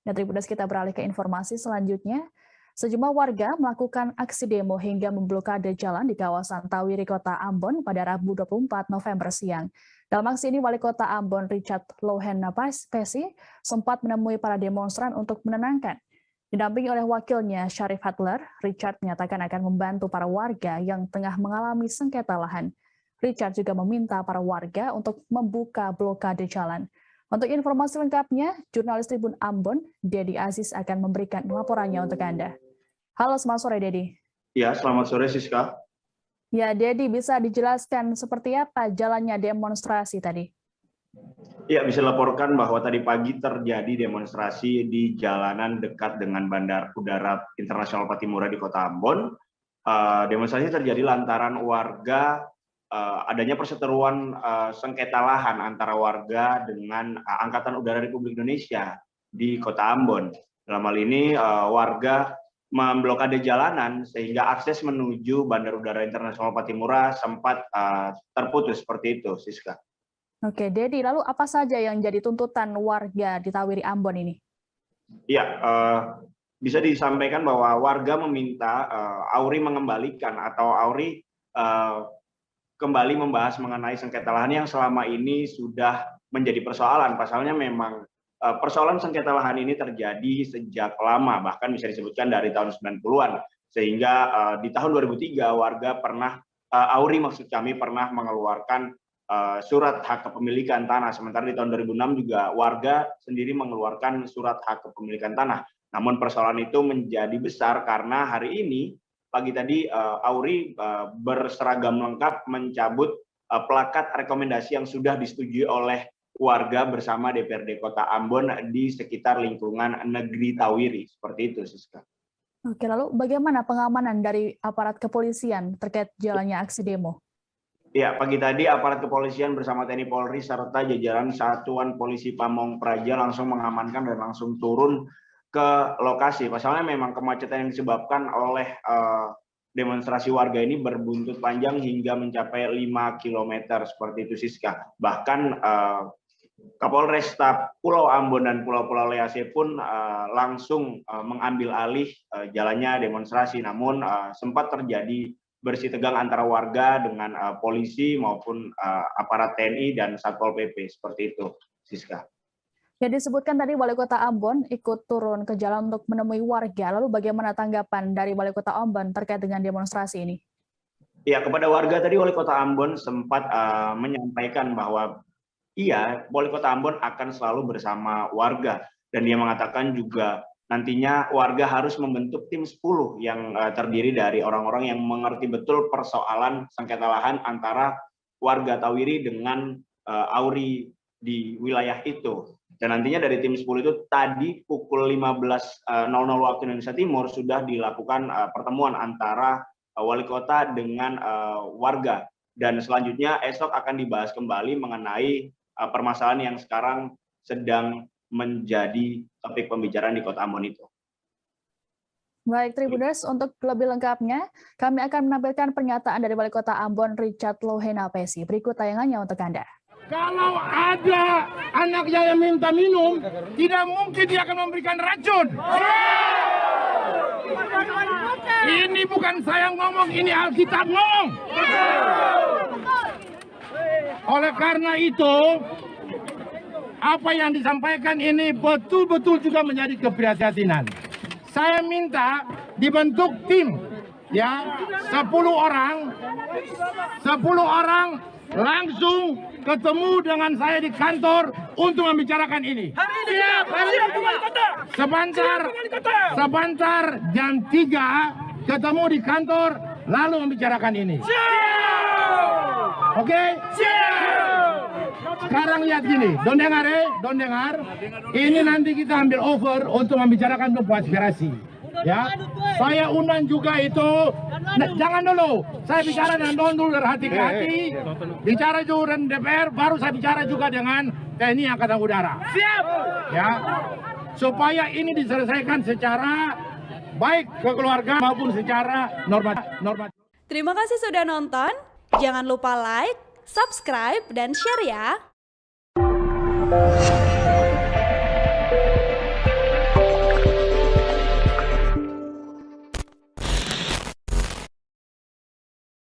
Dan Tribunas kita beralih ke informasi selanjutnya. Sejumlah warga melakukan aksi demo hingga memblokade jalan di kawasan Tawiri, Kota Ambon pada Rabu 24 November siang. Dalam aksi ini, Wali Kota Ambon Richard Lohena-Pesi sempat menemui para demonstran untuk menenangkan. Didampingi oleh wakilnya Syarif Hadler, Richard menyatakan akan membantu para warga yang tengah mengalami sengketa lahan. Richard juga meminta para warga untuk membuka blokade jalan. Untuk informasi lengkapnya, jurnalis Tribun Ambon, Dedi Aziz akan memberikan laporannya untuk Anda. Halo, selamat sore, Dedi. Ya, selamat sore, Siska. Ya, Dedi, bisa dijelaskan seperti apa jalannya demonstrasi tadi? Ya, bisa dilaporkan bahwa tadi pagi terjadi demonstrasi di jalanan dekat dengan Bandara Udara Internasional Patimura di Kota Ambon. Demonstrasi terjadi lantaran warga adanya perseteruan sengketa lahan antara warga dengan Angkatan Udara Republik Indonesia di Kota Ambon. Dalam hal ini warga memblokade jalanan sehingga akses menuju Bandara Udara Internasional Patimura sempat terputus seperti itu, Siska. Oke, Dedi, lalu apa saja yang jadi tuntutan warga di Tawiri Ambon ini? Ya, bisa disampaikan bahwa warga meminta Auri mengembalikan atau Auri kembali membahas mengenai sengketa lahan yang selama ini sudah menjadi persoalan. Pasalnya memang persoalan sengketa lahan ini terjadi sejak lama, bahkan bisa disebutkan dari tahun 90-an. Sehingga di tahun 2003 warga pernah, Auri maksud kami pernah mengeluarkan surat hak kepemilikan tanah. Sementara di tahun 2006 juga warga sendiri mengeluarkan surat hak kepemilikan tanah. Namun persoalan itu menjadi besar karena hari ini pagi tadi Auri berseragam lengkap mencabut plakat rekomendasi yang sudah disetujui oleh warga bersama DPRD Kota Ambon di sekitar lingkungan negeri Tawiri. Seperti itu, Siska. Oke, lalu bagaimana pengamanan dari aparat kepolisian terkait jalannya aksi demo? Ya, pagi tadi aparat kepolisian bersama TNI Polri serta jajaran Satuan Polisi Pamong Praja langsung mengamankan dan langsung turun ke lokasi. Pasalnya memang kemacetan yang disebabkan oleh demonstrasi warga ini berbuntut panjang hingga mencapai 5 km seperti itu, Siska. Bahkan Kapolresta Pulau Ambon dan Pulau-Pulau Lease pun langsung mengambil alih jalannya demonstrasi. Namun sempat terjadi bersih tegang antara warga dengan polisi maupun aparat TNI dan Satpol PP seperti itu, Siska. Ya, disebutkan tadi Wali Kota Ambon ikut turun ke jalan untuk menemui warga. Lalu bagaimana tanggapan dari Wali Kota Ambon terkait dengan demonstrasi ini? Ya, kepada warga tadi Wali Kota Ambon sempat menyampaikan bahwa iya, Wali Kota Ambon akan selalu bersama warga. Dan dia mengatakan juga nantinya warga harus membentuk tim 10 yang terdiri dari orang-orang yang mengerti betul persoalan sengketa lahan antara warga Tawiri dengan Auri di wilayah itu. Dan nantinya dari tim 10 itu tadi pukul 15.00 waktu Indonesia Timur sudah dilakukan pertemuan antara wali kota dengan warga. Dan selanjutnya esok akan dibahas kembali mengenai permasalahan yang sekarang sedang menjadi topik pembicaraan di Kota Ambon itu. Baik, Tribuners, untuk lebih lengkapnya, kami akan menampilkan pernyataan dari Wali Kota Ambon Richard Lohena-Pesi. Berikut tayangannya untuk Anda. Kalau ada anaknya yang minta minum, tidak mungkin dia akan memberikan racun. Ini bukan saya ngomong, ini Alkitab ngomong. Oleh karena itu, apa yang disampaikan ini betul-betul juga menjadi keprihatinan. Saya minta dibentuk tim, ya, 10 orang langsung ketemu dengan saya di kantor untuk membicarakan ini. Siap, Wali Kota. Sebentar jam 3 ketemu di kantor lalu membicarakan ini. Siap. Oke? Siap. Sekarang lihat gini, don dengar. Ini nanti kita ambil over untuk membicarakan tentang aspirasi. Ya, saya undang juga itu. Jangan dulu, saya bicara dengan Don dulu dari hati ke hati. Bicara juga dengan DPR, baru saya bicara juga dengan TNI Angkatan Udara. Siap. Ya, supaya ini diselesaikan secara baik ke keluarga maupun secara normatif. Terima kasih sudah nonton. Jangan lupa like, subscribe, dan share ya.